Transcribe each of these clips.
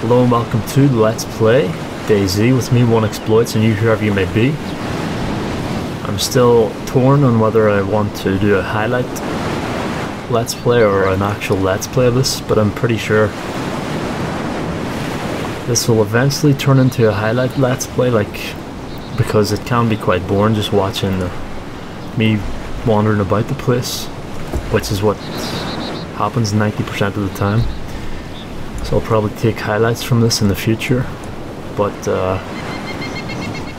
Hello and welcome to Let's Play Dayz with me, One Exploits, and you whoever you may be. I'm still torn on whether I want to do a highlight Let's Play or an actual Let's Play of this, but I'm pretty sure this will eventually turn into a highlight Let's Play, because it can be quite boring just watching me wandering about the place, which is what happens 90% of the time. So I'll probably take highlights from this in the future, but I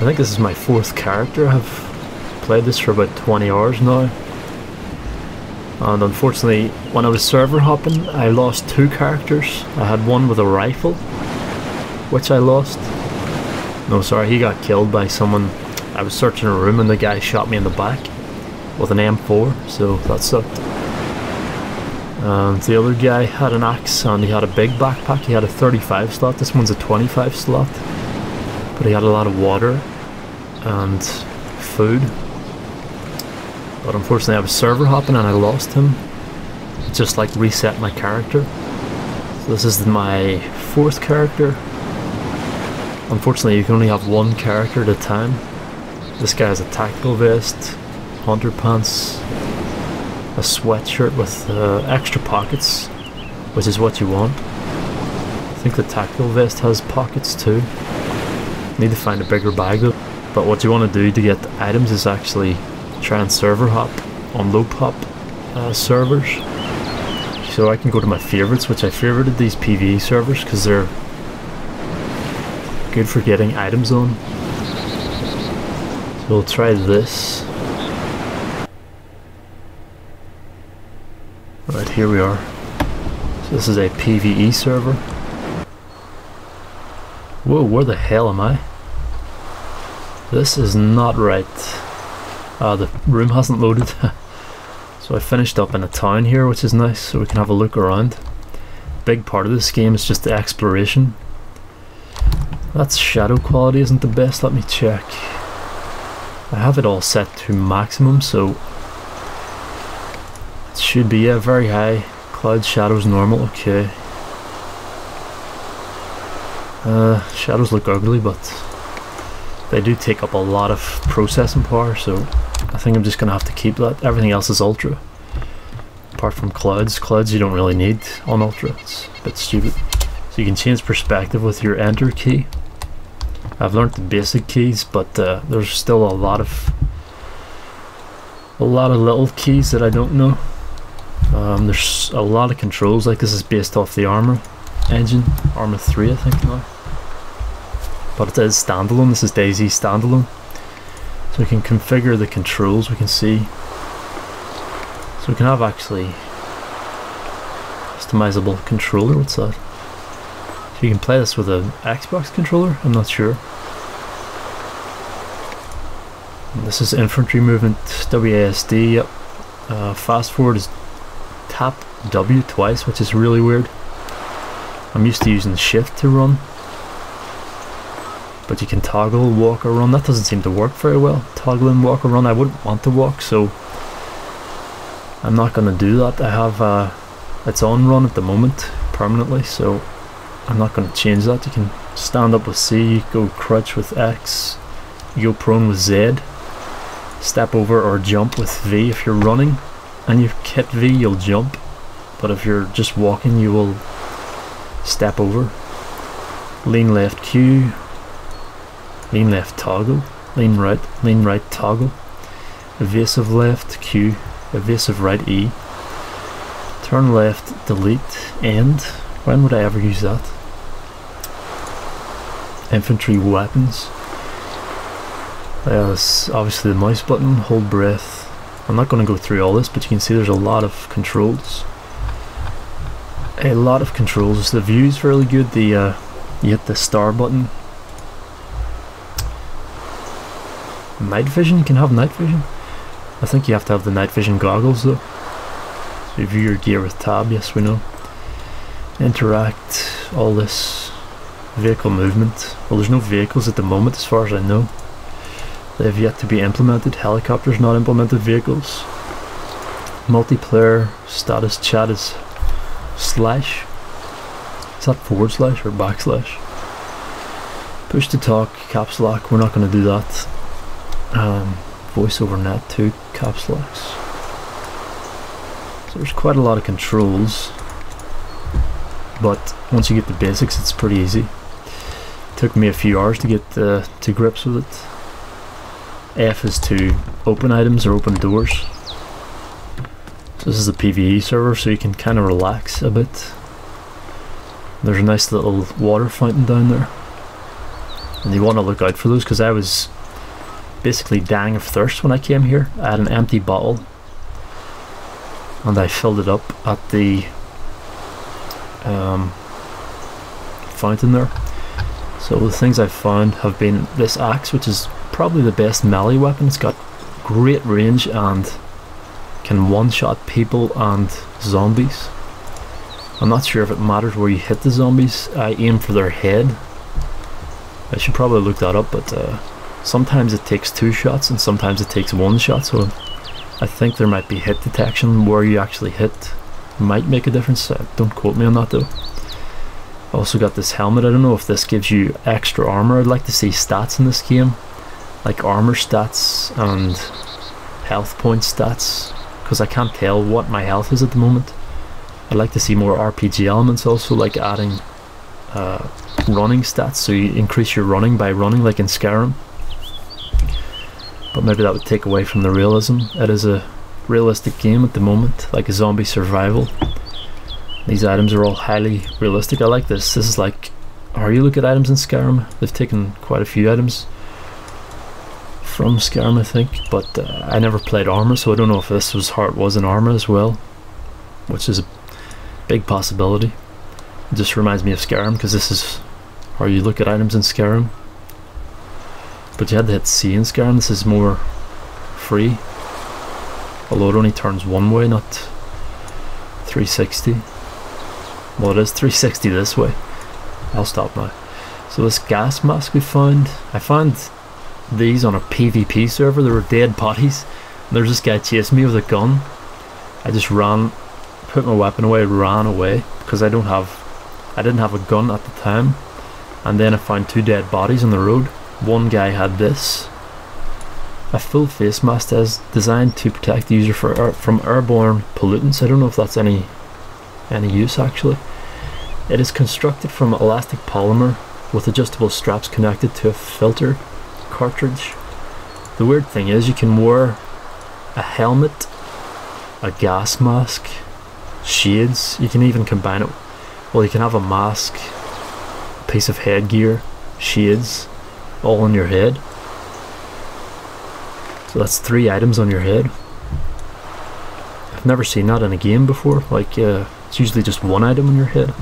think this is my 4th character. I've played this for about 20 hours now, and unfortunately when I was server hopping I lost 2 characters. I had one with a rifle, which I lost. No, sorry, he got killed by someone. I was searching a room and the guy shot me in the back with an M4, so that sucked. And the other guy had an axe and he had a big backpack. He had a 35 slot, this one's a 25 slot, but he had a lot of water and food. But unfortunately I was server hopping and I lost him. It just reset my character. So this is my 4th character. Unfortunately you can only have 1 character at a time. This guy has a tactical vest, hunter pants, a sweatshirt with extra pockets, which is what you want. I think the tactical vest has pockets too. Need to find a bigger bag though. But what you want to do to get items is actually try and server hop on low pop servers. So I can go to my favorites, which I favorited these PvE servers because they're good for getting items on. So we'll try this. Right, here we are. So this is a PvE server. Whoa, where the hell am I? This is not right. The room hasn't loaded. So I finished up in a town here, which is nice, so we can have a look around. Big part of this game is just the exploration. That shadow quality isn't the best, let me check. I have it all set to maximum, so should be very high. Cloud shadows normal, okay. Shadows look ugly, but they do take up a lot of processing power, so I think I'm just gonna have to keep that. Everything else is ultra, apart from clouds. Clouds you don't really need on ultra, it's a bit stupid. So you can change perspective with your enter key. I've learned the basic keys, but there's still a lot of little keys that I don't know. There's a lot of controls, this is based off the armor engine, armor 3 I think now, but it is standalone. This is Dayz Standalone, so we can configure the controls. We can see, so we can have actually customizable controller. What's that? So you can play this with an Xbox controller, I'm not sure. And this is infantry movement, WASD, yep. Fast forward is tap W twice, which is really weird. I'm used to using shift to run, but you can toggle walk or run. That doesn't seem to work very well, toggling walk or run. I wouldn't want to walk, so I'm not going to do that. I have it's on run at the moment permanently, so I'm not going to change that. You can stand up with C, you go crouch with X, you go prone with Z, step over or jump with V. If you're running and you hit V, you'll jump, but if you're just walking you will step over. Lean left Q, lean left toggle, lean right toggle, evasive left Q, evasive right E, turn left delete end. When would I ever use that? Infantry weapons. This obviously the mouse button, hold breath. I'm not going to go through all this, but you can see there's a lot of controls. A lot of controls. The view is really good. You hit the star button. Night vision, you can have night vision. I think you have to have the night vision goggles though. So you view your gear with tab, yes we know. Interact, all this. Vehicle movement. Well, there's no vehicles at the moment as far as I know. They have yet to be implemented. Helicopters not implemented vehicles. Multiplayer status chat is /. Is that forward slash or backslash? Push to talk, caps lock, we're not going to do that. Voice over net 2, caps locks. So there's quite a lot of controls, but once you get the basics it's pretty easy. Took me a few hours to get to grips with it. F is to open items or open doors. So this is a PvE server, so you can kind of relax a bit. There's a nice little water fountain down there, and you want to look out for those, because I was basically dying of thirst when I came here. I had an empty bottle and I filled it up at the fountain there. So the things I've found have been this axe, which is probably the best melee weapon. It's got great range and can one-shot people and zombies. I'm not sure if it matters where you hit the zombies. I aim for their head. I should probably look that up, but sometimes it takes 2 shots and sometimes it takes 1 shot, so I think there might be hit detection where you actually hit. Might make a difference. Don't quote me on that though. I also got this helmet. I don't know if this gives you extra armor. I'd like to see stats in this game, like armor stats and health point stats, because I can't tell what my health is at the moment. I'd like to see more RPG elements also, like adding running stats, so you increase your running by running like in Skyrim. But maybe that would take away from the realism. It is a realistic game at the moment, like a zombie survival. These items are all highly realistic. I like this. This is like how you look at items in Skyrim. They've taken quite a few items from Skyrim, I think, but I never played armor, so I don't know if this was how it was in armor as well, which is a big possibility. It just reminds me of Skyrim, because this is how you look at items in Skyrim. But you had to hit C in Skyrim. This is more free, although it only turns one way, not 360. Well, it is 360 this way. I'll stop now. So this gas mask we found, I found these on a PvP server. There were dead bodies. There's this guy chasing me with a gun. I just ran, put my weapon away, ran away, because I didn't have a gun at the time. And then I found 2 dead bodies on the road. One guy had this, a full face mask that is designed to protect the user from airborne pollutants. I don't know if that's any use actually. It is constructed from elastic polymer with adjustable straps connected to a filter cartridge. The weird thing is you can wear a helmet, a gas mask, shades. You can even combine it. Well, you can have a mask, a piece of headgear, shades, all on your head. So that's 3 items on your head. I've never seen that in a game before. Like it's usually just 1 item on your head.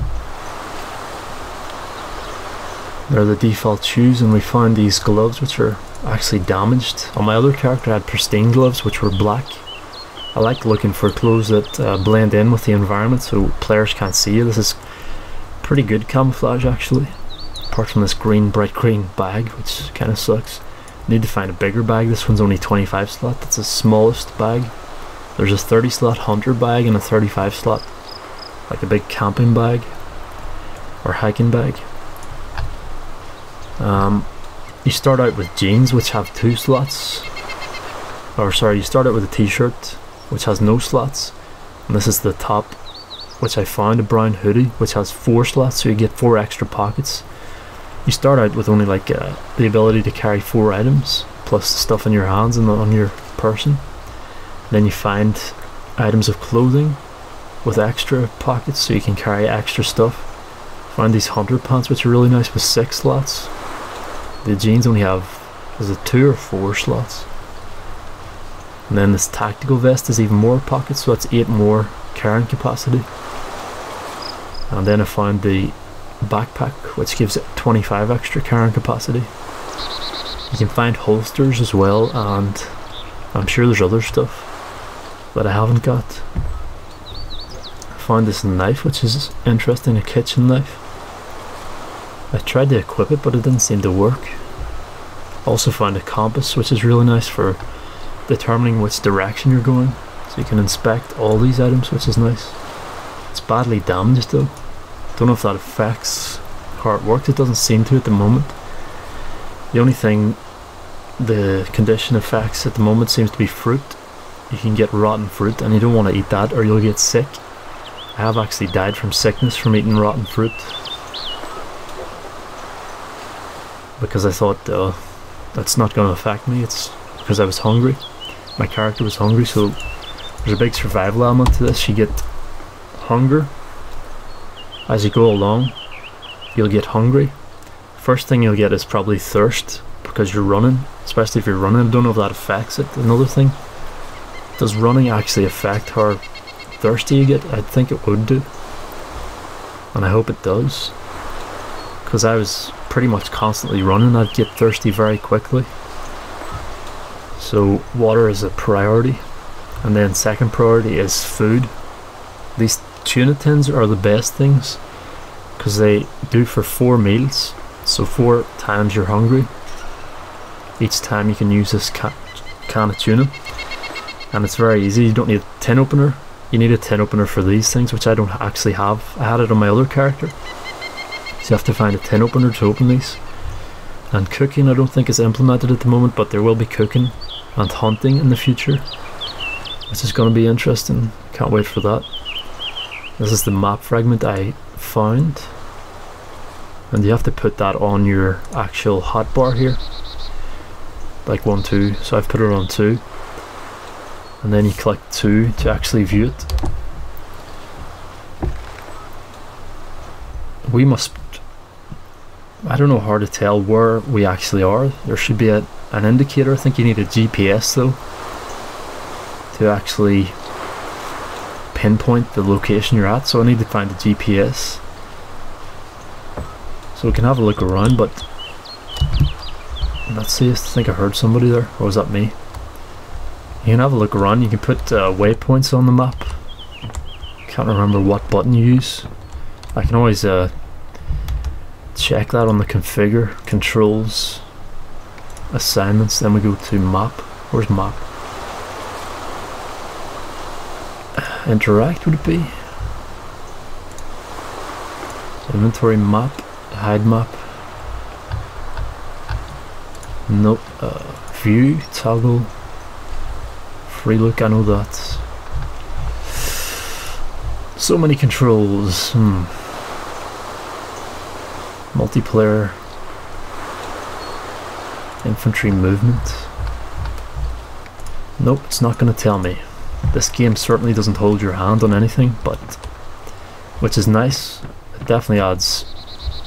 They're the default shoes, and we found these gloves which are actually damaged. On my other character I had pristine gloves which were black. I like looking for clothes that blend in with the environment so players can't see you. This is pretty good camouflage actually, apart from this bright green bag, which kind of sucks. Need to find a bigger bag. This one's only 25 slot. That's the smallest bag. There's a 30 slot hunter bag and a 35 slot, like a big camping bag or hiking bag. You start out with jeans which have 2 slots, or sorry, you start out with a t-shirt which has no slots, and this is the top, which I found, a brown hoodie which has 4 slots, so you get 4 extra pockets. You start out with only like the ability to carry 4 items plus the stuff in your hands and on your person. Then you find items of clothing with extra pockets so you can carry extra stuff. Find these hunter pants which are really nice with 6 slots. The jeans only have, is it 2 or 4 slots? And then this tactical vest is even more pockets, so that's 8 more carrying capacity. And then I found the backpack which gives it 25 extra carrying capacity. You can find holsters as well, and I'm sure there's other stuff that I haven't got. I found this knife which is interesting, a kitchen knife. I tried to equip it but it didn't seem to work. Also found a compass which is really nice for determining which direction you're going, so you can inspect all these items, which is nice. It's badly damaged though. Don't know if that affects how it works. It doesn't seem to at the moment. The only thing the condition affects at the moment seems to be fruit. You can get rotten fruit and you don't want to eat that or you'll get sick. I have actually died from sickness from eating rotten fruit, because I thought that's not going to affect me. It's because I was hungry. My character was hungry, so there's a big survival element to this. You get hunger as you go along. You'll get hungry. First thing you'll get is probably thirst, because you're running, especially if you're running. I don't know if that affects it. Another thing, does running actually affect how thirsty you get? I think it would do, and I hope it does, because I was pretty much constantly running. I'd get thirsty very quickly. So water is a priority, and then second priority is food. These tuna tins are the best things because they do for 4 meals, so 4 times you're hungry. Each time you can use this can of tuna, and it's very easy. You don't need a tin opener. You need a tin opener for these things, which I don't actually have. I had it on my other character, so you have to find a tin opener to open these. And cooking I don't think is implemented at the moment, but there will be cooking and hunting in the future, which is going to be interesting. Can't wait for that. This is the map fragment I found, and you have to put that on your actual hotbar here, like 1, 2. So I've put it on 2, and then you click 2 to actually view it. We must, I don't know how to tell where we actually are. There should be an indicator. I think you need a GPS though to actually pinpoint the location you're at, so I need to find the GPS so we can have a look around. But let's see, I think I heard somebody there, or was that me? You can have a look around. You can put waypoints on the map. Can't remember what button you use. I can always check that on the configure, controls, assignments, then we go to map. Where's map? Interact would it be? Inventory, map, hide map. Nope. View, toggle, free look, I know that. So many controls. Multiplayer, infantry movement. Nope, it's not going to tell me. This game certainly doesn't hold your hand on anything, but which is nice. It definitely adds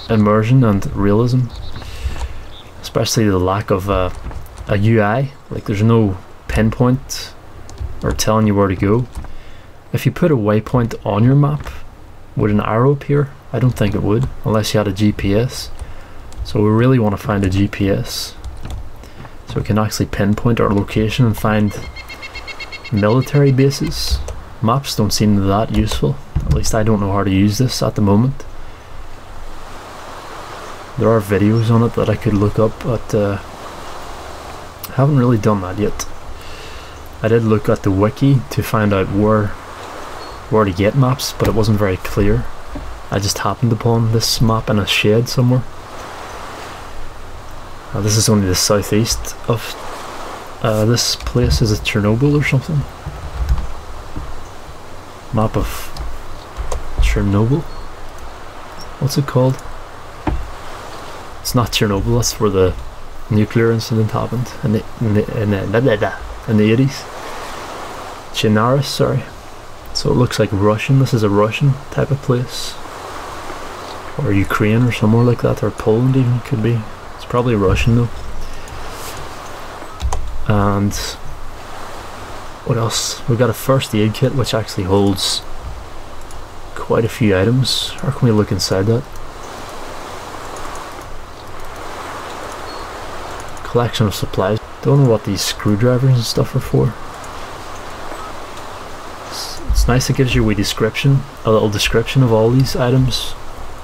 immersion and realism, especially the lack of a UI. Like there's no pinpoint or telling you where to go. If you put a waypoint on your map, would an arrow appear? I don't think it would, unless you had a GPS. So we really want to find a GPS so we can actually pinpoint our location and find military bases. Maps don't seem that useful. At least I don't know how to use this at the moment. There are videos on it that I could look up, but I haven't really done that yet. I did look at the wiki to find out where to get maps, but it wasn't very clear. I just happened upon this map in a shed somewhere. This is only the southeast of this place. Is it Chernobyl or something? Map of Chernobyl? What's it called? It's not Chernobyl, that's where the nuclear incident happened in the 80s. Chinaris, sorry. So it looks like Russian. This is a Russian type of place, or Ukraine or somewhere like that, or Poland even, could be. It's probably Russian though. And what else? We've got a first aid kit which actually holds quite a few items. How can we look inside that? Collection of supplies. Don't know what these screwdrivers and stuff are for. It's nice, it gives you a description, a little description of all these items,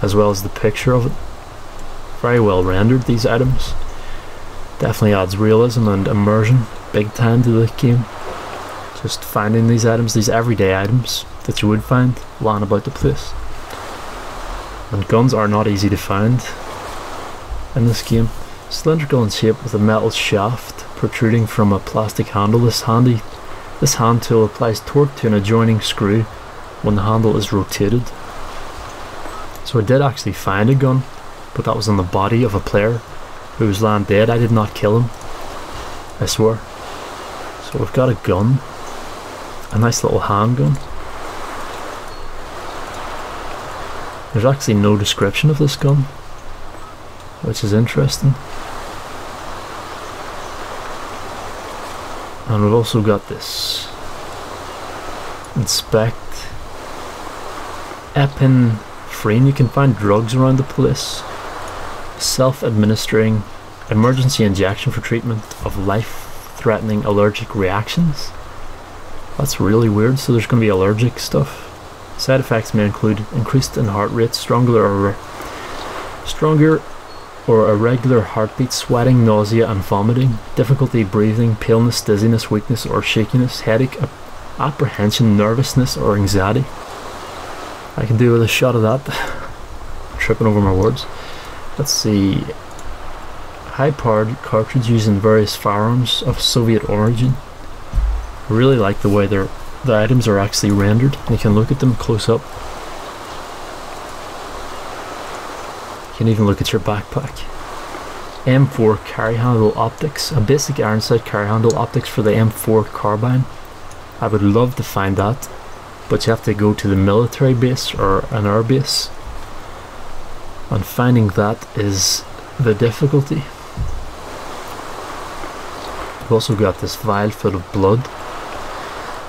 as well as the picture of it. Very well rendered, these items. Definitely adds realism and immersion big time to the game. Just finding these items, these everyday items that you would find lying about the place. And guns are not easy to find in this game. Cylindrical in shape with a metal shaft protruding from a plastic handle. This hand tool applies torque to an adjoining screw when the handle is rotated. So I did actually find a gun, but that was on the body of a player who was lying dead. I did not kill him, I swear. So we've got a gun, a nice little handgun. There's actually no description of this gun, which is interesting. And we've also got this inspect epinephrine. You can find drugs around the place. Self-administering emergency injection for treatment of life-threatening allergic reactions. That's really weird. So there's going to be allergic stuff. Side effects may include increased in heart rate, stronger or irregular heartbeat, sweating, nausea and vomiting, difficulty breathing, paleness, dizziness, weakness or shakiness, headache, apprehension, nervousness or anxiety. I can do with a shot of that. I'm tripping over my words. Let's see. High-powered cartridge used in various firearms of Soviet origin. I really like the way the items are actually rendered. You can look at them close up. You can even look at your backpack. M4 carry handle optics, a basic iron sight carry handle optics for the M4 carbine. I would love to find that, but you have to go to the military base or an air base, and finding that is the difficulty. We've also got this vial full of blood,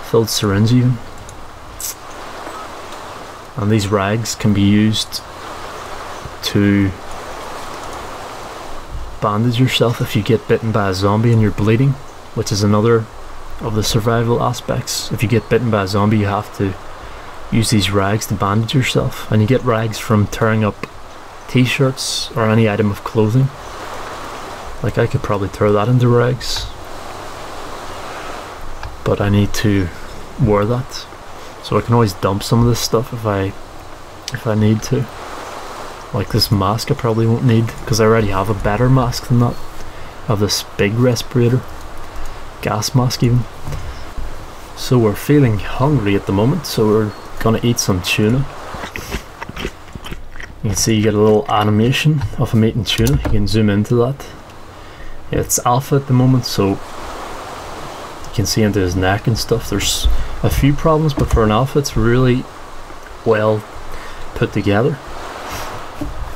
filled syringe even, and these rags can be used to bandage yourself if you get bitten by a zombie and you're bleeding, which is another of the survival aspects. If you get bitten by a zombie, you have to use these rags to bandage yourself, and you get rags from tearing up t-shirts or any item of clothing. Like I could probably throw that into rags, but I need to wear that, so I can always dump some of this stuff if I need to. Like this mask I probably won't need, because I already have a better mask than that. I have this big respirator, gas mask even. So we're feeling hungry at the moment, so we're gonna eat some tuna. You can see you get a little animation of him eating tuna. You can zoom into that. Yeah, it's alpha at the moment, so you can see into his neck and stuff. There's a few problems, but for an alpha it's really well put together.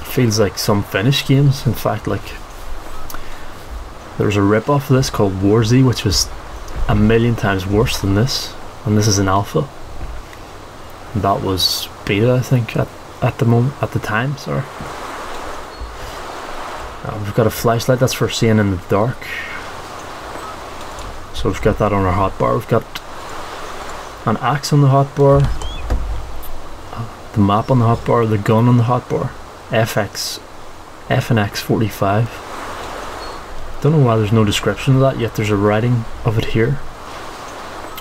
Feels like some Finnish games. In fact, like there's a rip-off of this called Warzy, which was a million times worse than this, and this is an alpha, and that was beta I think at the time, sorry. We've got a flashlight, that's for seeing in the dark, so we've got that on our hotbar. We've got an axe on the hotbar, the map on the hotbar, the gun on the hotbar. FNX 45. Don't know why there's no description of that, yet there's a writing of it here,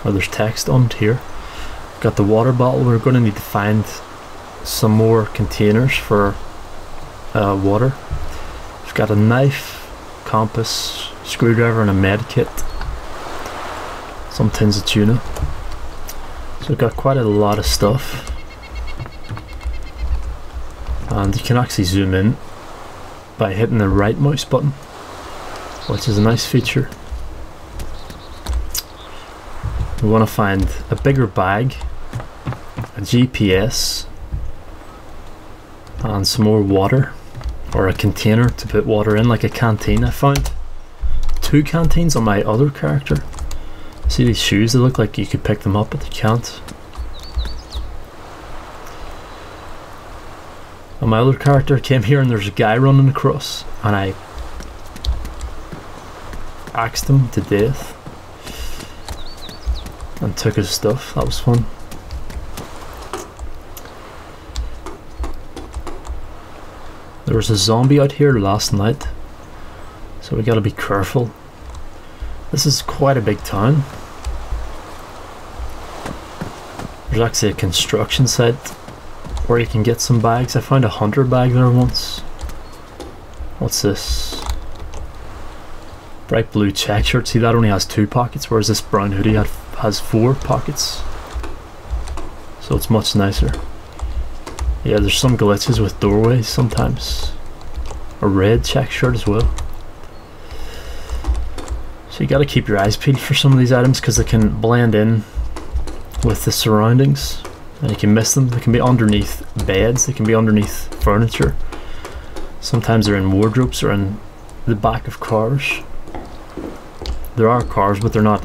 or there's text on it here. Got the water bottle. We're going to need to find some more containers for water. We've got a knife, compass, screwdriver and a med kit, some tins of tuna. So we've got quite a lot of stuff. And you can actually zoom in by hitting the right mouse button, which is a nice feature. We want to find a bigger bag, a GPS, and some more water, or a container to put water in, like a canteen. I found 2 canteens on my other character. See these shoes? They look like you could pick them up, but they can't. And my other character came here and there's a guy running across, and I axed him to death and took his stuff. That was fun. There was a zombie out here last night, so we gotta be careful. This is quite a big town. There's actually a construction site where you can get some bags. I found a hunter bag there once. What's this? Bright blue check shirt. See, that only has 2 pockets, whereas this brown hoodie has 4 pockets. So it's much nicer. Yeah, there's some glitches with doorways sometimes. A red check shirt as well. So you gotta keep your eyes peeled for some of these items because they can blend in with the surroundings and you can miss them. They can be underneath beds, they can be underneath furniture. Sometimes they're in wardrobes or in the back of cars. There are cars, but they're not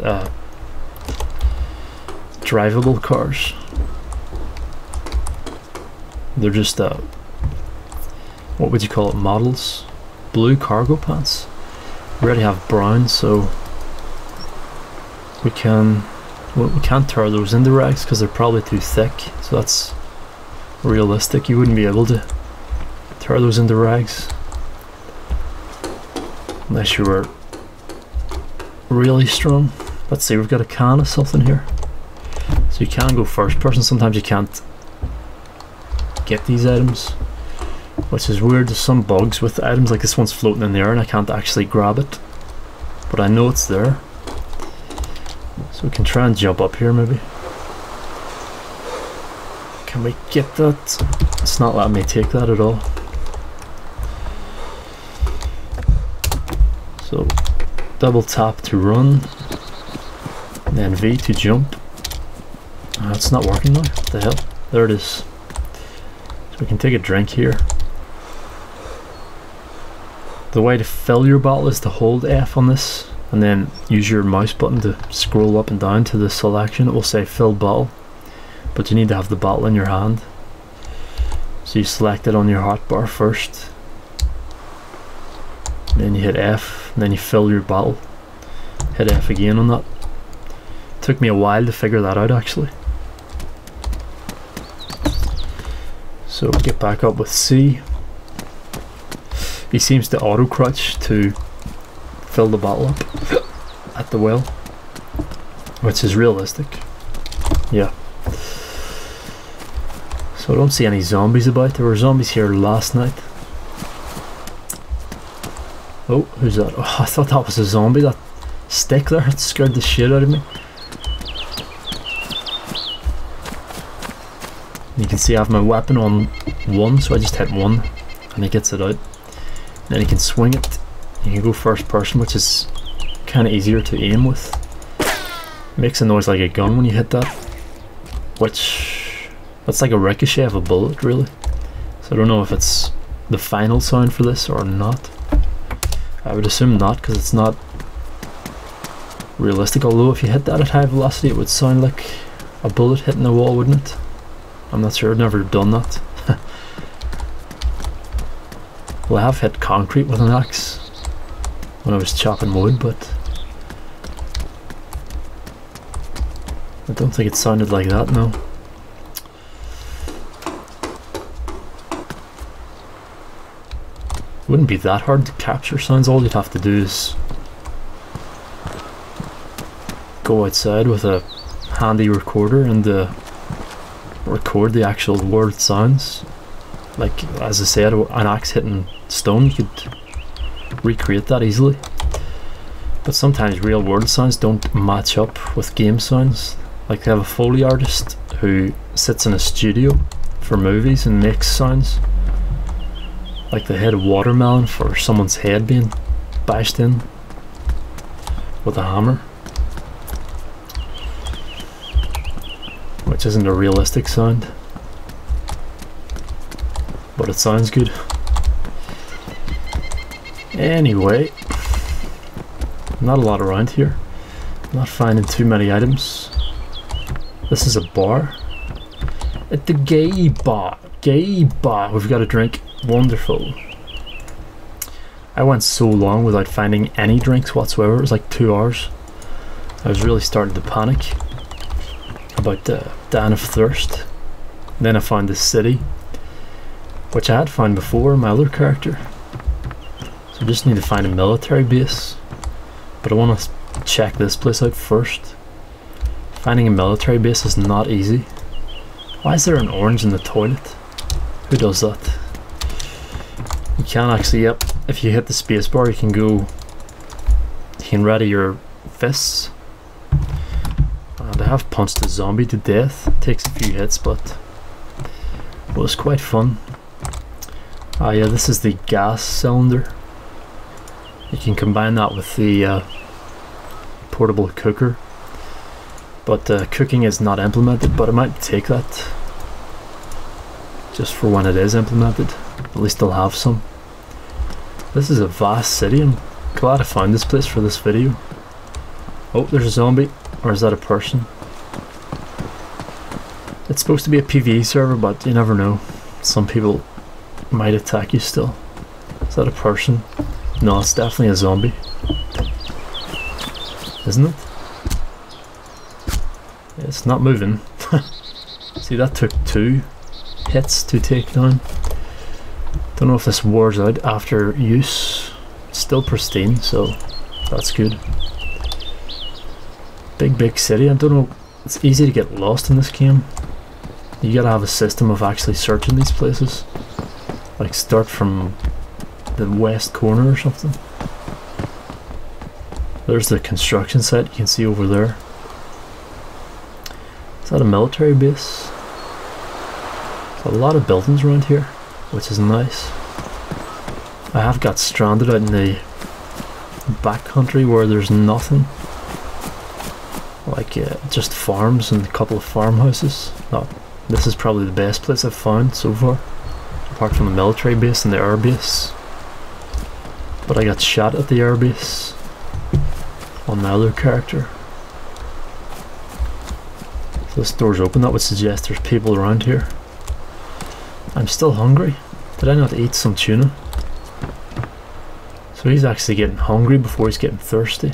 drivable cars. They're just what would you call it, models? Blue cargo pants. We already have brown, so we can't tear those into rags because they're probably too thick. So that's realistic. You wouldn't be able to tear those into rags unless you were really strong. Let's see, we've got a can of something here. So you can go first person. Sometimes you can't get these items, which is weird. There's some bugs with items, like this one's floating in the air and I can't actually grab it, but I know it's there. So we can try and jump up here maybe. Can we get that? It's not letting me take that at all. So double tap to run, and then V to jump. Oh, it's not working now. What the hell? There it is. So we can take a drink here. The way to fill your bottle is to hold F on this and then use your mouse button to scroll up and down to the selection. It will say fill bottle, but you need to have the bottle in your hand. So you select it on your hotbar first, then you hit F, and then you fill your bottle. Hit F again on that. Took me a while to figure that out actually. So get back up with C. He seems to auto crouch to fill the bottle up at the well, which is realistic. Yeah. So I don't see any zombies about. There were zombies here last night. Oh, who's that? Oh, I thought that was a zombie. That stick there, it scared the shit out of me. You can see I have my weapon on 1, so I just hit 1 and it gets it out. Then you can swing it. You can go first person, which is kind of easier to aim with. It makes a noise like a gun when you hit that, which that's like a ricochet of a bullet really. So I don't know if it's the final sound for this or not. I would assume not, because it's not realistic, although if you hit that at high velocity it would sound like a bullet hitting the wall, wouldn't it? I'm not sure, I've never done that. Well, I have hit concrete with an axe when I was chopping wood, but I don't think it sounded like that, no. It wouldn't be that hard to capture sounds. All you'd have to do is go outside with a handy recorder and record the actual word sounds. Like, as I said, an axe hitting stone, you could recreate that easily. But sometimes real world sounds don't match up with game sounds. Like, they have a Foley artist who sits in a studio for movies and makes sounds. Like they had a watermelon for someone's head being bashed in with a hammer, which isn't a realistic sound, but it sounds good. Anyway, not a lot around here. Not finding too many items. This is a bar. At the gay bar. Gay bar. We've got a drink. Wonderful. I went so long without finding any drinks whatsoever. It was like 2 hours. I was really starting to panic about the dying of thirst. Then I found this city, which I had found before in my other character. So I just need to find a military base. But I want to check this place out first. Finding a military base is not easy. Why is there an orange in the toilet? Who does that? You can actually, yep, if you hit the spacebar you can go, you can ready your fists. And I have punched a zombie to death. It takes a few hits, but it was quite fun. Ah yeah, this is the gas cylinder. You can combine that with the portable cooker, but cooking is not implemented, but I might take that just for when it is implemented. At least I'll have some. This is a vast city. I'm glad I found this place for this video. Oh, there's a zombie. Or is that a person? It's supposed to be a PvE server, but you never know. Some people might attack you still. Is that a person? No, it's definitely a zombie. Isn't it? Yeah, it's not moving. See, that took 2 hits to take down. Don't know if this wears out after use. It's still pristine, so that's good. Big city. I don't know, it's easy to get lost in this game. You gotta have a system of actually searching these places. Like start from the west corner or something. There's the construction site you can see over there. Is that a military base? There's a lot of buildings around here, which is nice. I have got stranded out in the backcountry where there's nothing. Like just farms and a couple of farmhouses. Oh, this is probably the best place I've found so far, apart from the military base and the air base. But I got shot at the air base on my other character. So this door's open. That would suggest there's people around here. I'm still hungry. Did I not eat some tuna? So he's actually getting hungry before he's getting thirsty.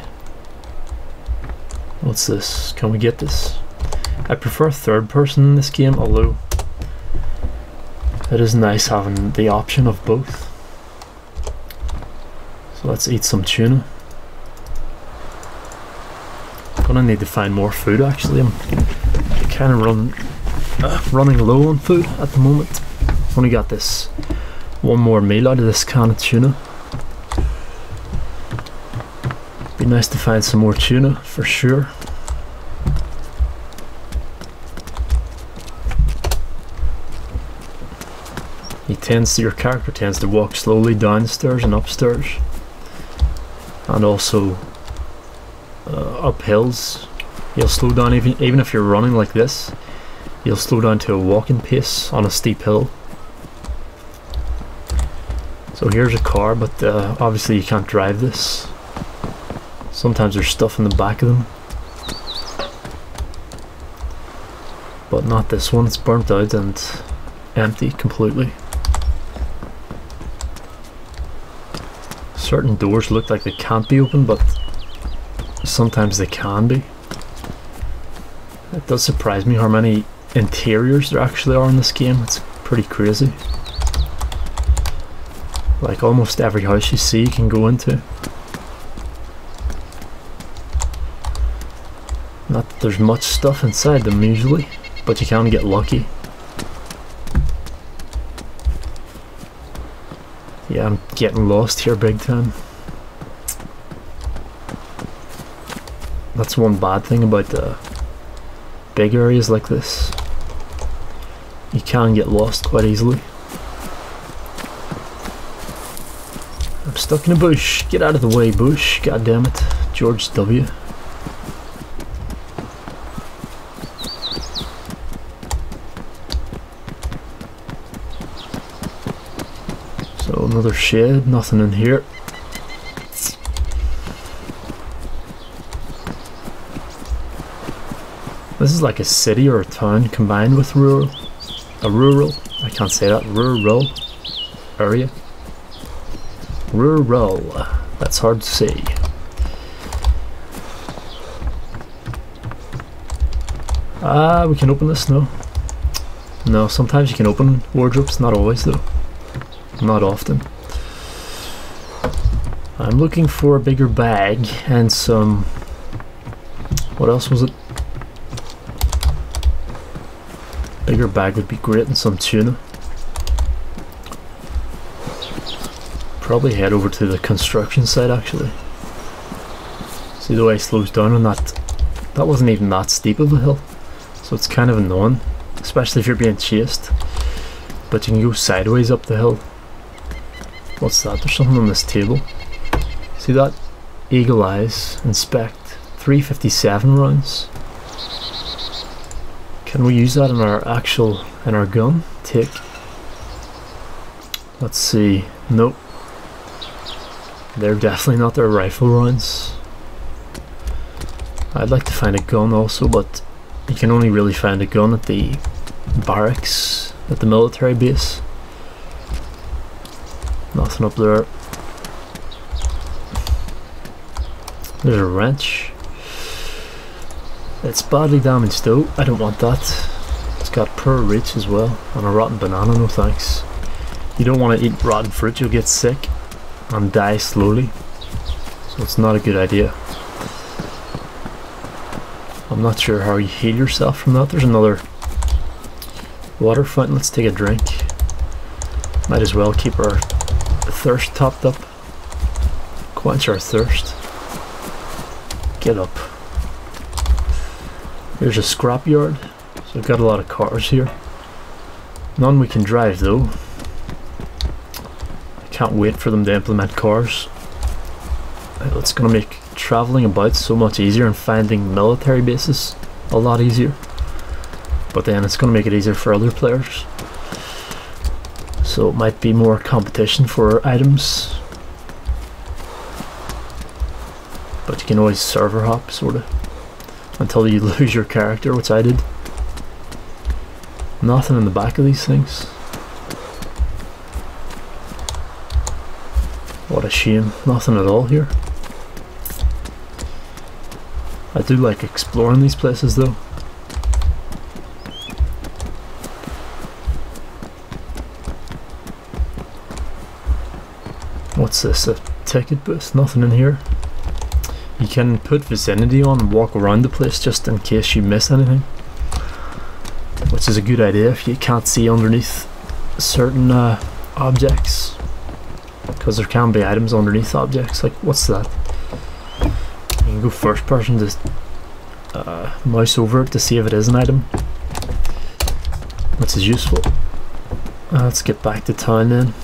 What's this? Can we get this? I prefer third person in this game, although it is nice having the option of both. So let's eat some tuna. Gonna need to find more food actually. I'm kind of running low on food at the moment. Only got this one more meal out of this can of tuna. Be nice to find some more tuna for sure. Your character tends to walk slowly downstairs and upstairs, and also up hills. You'll slow down even if you're running like this. You'll slow down to a walking pace on a steep hill. So here's a car, but obviously you can't drive this. Sometimes there's stuff in the back of them, but not this one. It's burnt out and empty completely. Certain doors look like they can't be opened, but sometimes they can be. It does surprise me how many interiors there actually are in this game. It's pretty crazy. Like almost every house you see you can go into. Not that there's much stuff inside them usually, but you can get lucky. Yeah, I'm getting lost here big time. That's one bad thing about the big areas like this. You can get lost quite easily. I'm stuck in a bush. Get out of the way, bush. God damn it. George W. So another shed, nothing in here. This is like a city or a town combined with rural. I can't say that, rural area. Rural, that's hard to say. We can open this, no? No, sometimes you can open wardrobes, not always though. Not often. I'm looking for a bigger bag and some... what else was it? Bigger bag would be great, and some tuna. Probably head over to the construction site actually. See the way it slows down on that? That wasn't even that steep of a hill, so it's kind of annoying, especially if you're being chased. But you can go sideways up the hill. What's that? There's something on this table. See that? Eagle eyes, inspect, 357 rounds. Can we use that in our gun? Take. Let's see. Nope. They're definitely not their rifle rounds. I'd like to find a gun also, but you can only really find a gun at the barracks, at the military base. Nothing up there. There's a wrench. It's badly damaged though. I don't want that. It's got poor reach as well, and a rotten banana, no thanks. You don't want to eat rotten fruit, you'll get sick and die slowly, so it's not a good idea. I'm not sure how you heal yourself from that. There's another water fountain. Let's take a drink. Might as well keep our thirst topped up. Quench our thirst. Get up. There's a scrapyard. So I've got a lot of cars here. None we can drive though. I can't wait for them to implement cars. It's gonna make traveling about so much easier and finding military bases a lot easier. But then it's gonna make it easier for other players. So it might be more competition for items. But you can always server hop, sorta, until you lose your character, which I did. Nothing in the back of these things. What a shame. Nothing at all here. I do like exploring these places though. What's this? A ticket booth? Nothing in here. You can put vicinity on and walk around the place just in case you miss anything, which is a good idea if you can't see underneath certain objects, because there can be items underneath objects. Like, what's that? You can go first person to mouse over it to see if it is an item, which is useful. Let's get back to town then.